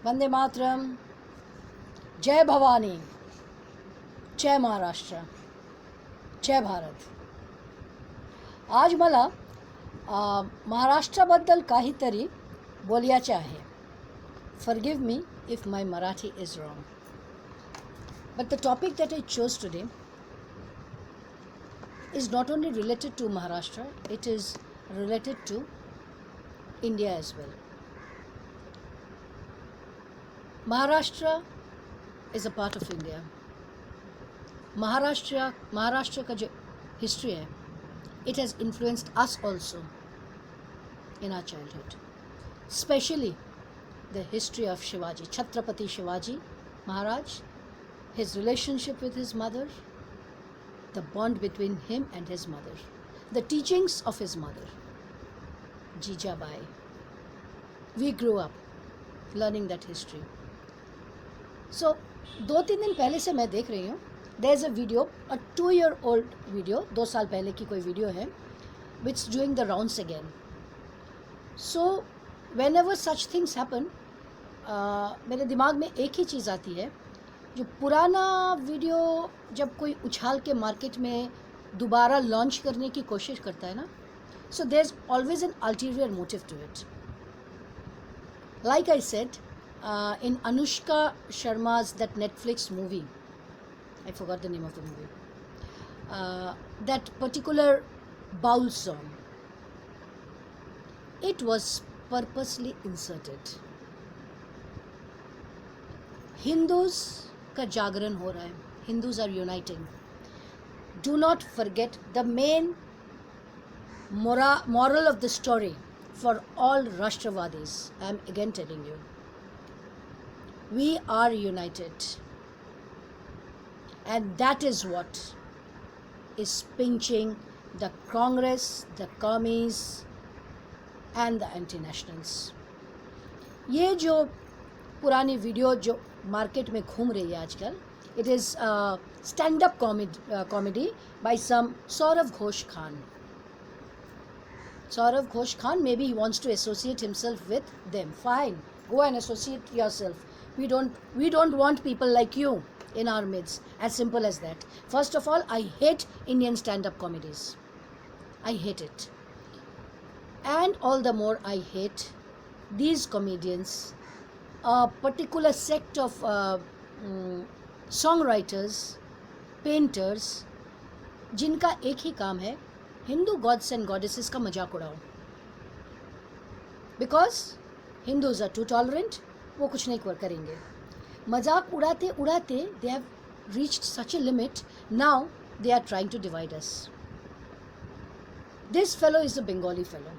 वंदे मातरम, जय भवानी, जय महाराष्ट्र, जय भारत. आज मला महाराष्ट्राबद्दल काहीतरी बोलायचे आहे. Forgive me if my Marathi is wrong. But the topic that I chose today is not only related to Maharashtra, it is related to India as well. Maharashtra is a part of India. Maharashtra का जो history है, it has influenced us also in our childhood. Especially the history of Shivaji, Chhatrapati Shivaji Maharaj, his relationship with his mother, the bond between him and his mother, the teachings of his mother, Jijabai. We grew up learning that history. So, 2-3 दिन पहले से मैं देख रही हूँ, there is a video, a 2-year-old video, 2 साल पहले की कोई वीडियो है, which is doing the rounds again. So, whenever such things happen, मेरे दिमाग में एक ही चीज़ आती है, जो पुराना वीडियो जब कोई उछाल के मार्केट में दोबारा लॉन्च करने की कोशिश करता है ना, so there's always an ulterior motive to it. Like I said, in Anushka Sharma's that Netflix movie, I forgot the name of the movie, that particular Baul song, it was purposely inserted. Hindus का जागरण हो रहा है, Hindus are uniting. Do not forget the main moral of the story for all Rashtravadis. I am again telling you, we are united, and that is what is pinching the Congress, the commies and the anti-nationals. ये जो पुरानी video जो market में घूम रही है आजकल, it is stand-up comedy by some Saurav Ghosh Khan. Saurav Ghosh Khan, maybe he wants to associate himself with them. Fine, go and associate yourself. We don't want people like you in our midst. As simple as that. First of all, I hate Indian stand-up comedies. I hate it. And all the more I hate these comedians, a particular sect of songwriters, painters, जिनका एक ही काम है, Hindu gods and goddesses का मजाक उड़ाओ. Because Hindus are too tolerant, वो कुछ नहीं करेंगे. मजाक उड़ाते उड़ाते they have reached such a limit. Now they are trying to divide us. This fellow is a Bengali fellow.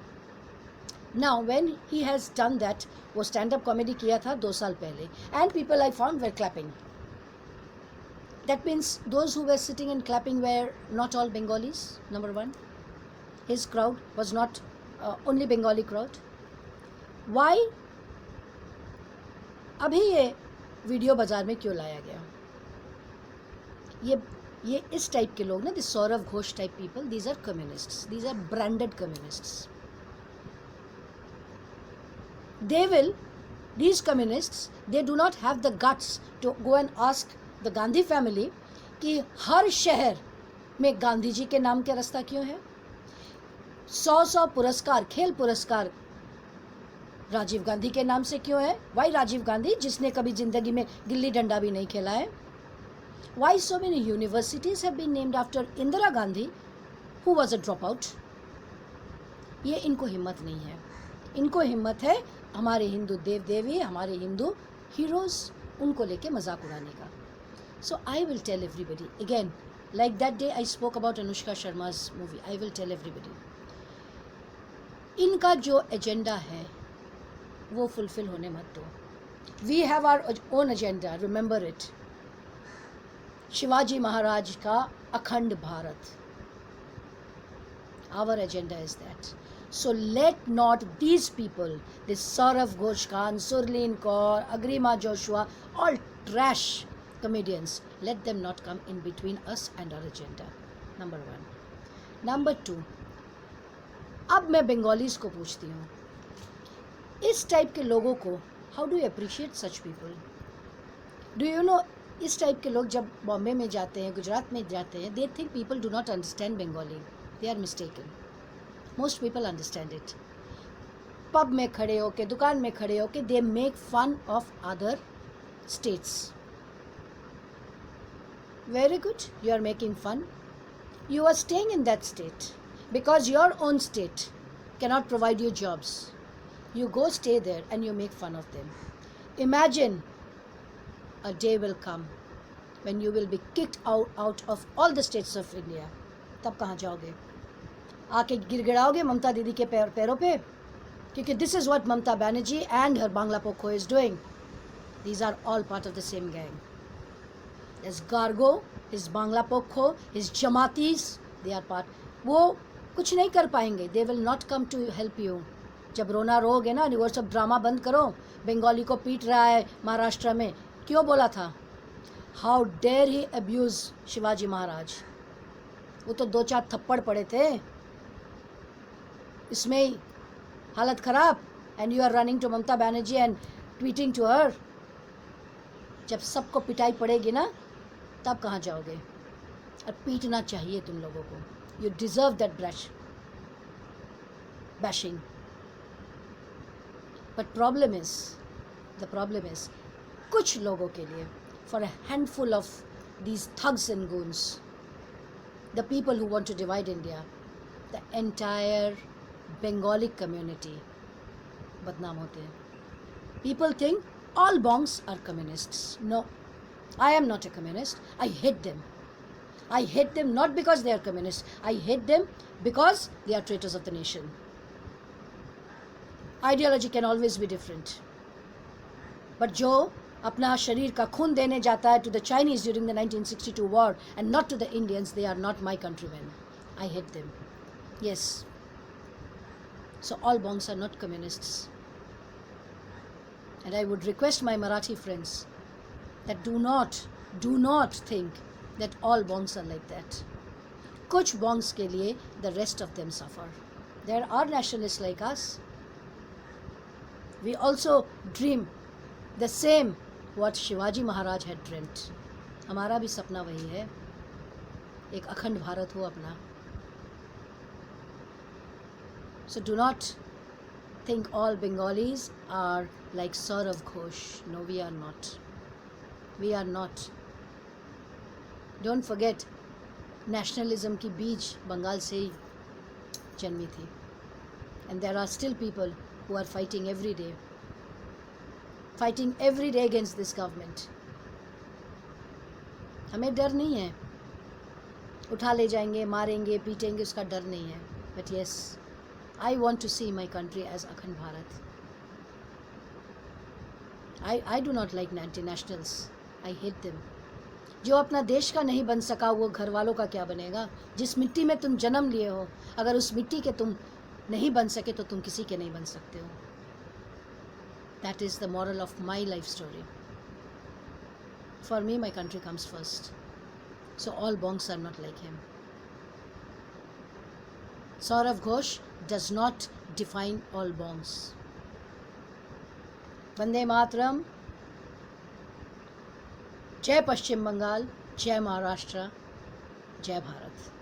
Now when he has done that, वो स्टैंड अप कॉमेडी किया था 2 साल पहले, and people I found were clapping. That means those who were sitting and clapping were not all Bengalis, number one. His crowd was not only Bengali crowd. Why? अभी ये video बाजार में क्यों लाया गया? ये इस टाइप के लोग ना, this Sourav Ghosh type people, these are communists. These are branded communists. These communists, they do not have the guts to go and ask the Gandhi family कि हर शहर में गांधी जी के नाम का रास्ता क्यों है. 100 पुरस्कार, खेल पुरस्कार राजीव गांधी के नाम से क्यों है? वाई राजीव गांधी, जिसने कभी जिंदगी में गिल्ली डंडा भी नहीं खेला है? Why so many universities have been named after Indira Gandhi, who was a drop out? ये इनको हिम्मत नहीं है. इनको हिम्मत है हमारे हिंदू देव देवी, हमारे हिंदू हीरोज, उनको लेके मजाक उड़ाने का. So I will tell everybody, again, like that day I spoke about Anushka Sharma's movie, I will tell everybody, इनका जो एजेंडा है वो फुलफिल होने मत दो. We have our own agenda, remember it. Shivaji Maharaj का अखंड Bharat, our agenda is that. So let not these people, this Saurav Ghosh Khan, Surleen Kaur, Agrima Joshua, all trash comedians, let them not come in between us and our agenda. Number 1. Number 2, अब मैं Bengalis को पूछती हूँ, इस type के लोगों को how do you appreciate such people? Do you know, इस टाइप के लोग जब बॉम्बे में जाते हैं, गुजरात में जाते हैं, they think people do not understand Bengali. They are mistaken. Most people understand it. Pub में खड़े होके, दुकान में खड़े होके, they make fun of other states. Very good, you are making fun. You are staying in that state because your own state cannot provide you jobs. You go stay there and you make fun of them. Imagine a day will come when you will be kicked out of all the states of India. तब कहाँ जाओगे? आके गिड़गिड़ाओगे ममता दीदी के पैरों पे? क्योंकि this is what Mamata Banerjee and her Bangla Pokho is doing. These are all part of the same gang. There's Gargo, his Bangla Pokho, his Jamatis, they are part. वो कुछ नहीं कर पाएंगे. They will not come to help you. जब रोना रोगे ना, वो सब ड्रामा बंद करो. बंगाली को पीट रहा है महाराष्ट्र में, क्यों बोला था? How dare he abuse Shivaji Maharaj? वो तो 2-4 थप्पड़ पड़े थे, इसमें ही हालत खराब. And you are running to Mamata Banerjee and tweeting to her. जब सबको पिटाई पड़ेगी ना, तब कहाँ जाओगे? और पीटना चाहिए तुम लोगों को. You deserve that bashing. But the problem is, कुछ लोगों के लिए, for a handful of these thugs and goons, the people who want to divide India, the entire Bengali community बदनाम होते हैं. People think all Bongs are communists. No, I am not a communist. I hate them. I hate them not because they are communists. I hate them because they are traitors of the nation. Ideology can always be different. But जो अपना शरीर का खून देने जाता है to the Chinese during the 1962 war and not to the Indians, they are not my countrymen. I hate them. Yes. So all Bongs are not communists. And I would request my Marathi friends that do not think that all Bongs are like that. कुछ Bongs के लिए the rest of them suffer. There are nationalists like us. We also dream the same what Shivaji Maharaj had dreamt. हमारा भी सपना वही है, एक अखंड भारत हो अपना. So do not think all Bengalis are like Saurav Ghosh. No, we are not. We are not. Don't forget, nationalism की बीज बंगाल से ही जन्मी थी. And there are still people who are fighting every day against this government. हमें डर नहीं है, उठा ले जाएंगे, मारेंगे, पीटेंगे, उसका डर नहीं है. But yes, I want to see my country as Akhand Bharat. I do not like anti-nationals. I hate them. जो अपना देश का नहीं बन सका, वो घर वालों का क्या बनेगा? जिस मिट्टी में तुम जन्म लिए हो, अगर उस मिट्टी के तुम नहीं बन सके तो तुम किसी के नहीं बन सकते हो. That is the moral of my life story. For me, my country comes first. So all Bongs are not like him. Saurav Ghosh does not define all Bongs. Vande Mataram. जय पश्चिम बंगाल, जय महाराष्ट्र, जय भारत.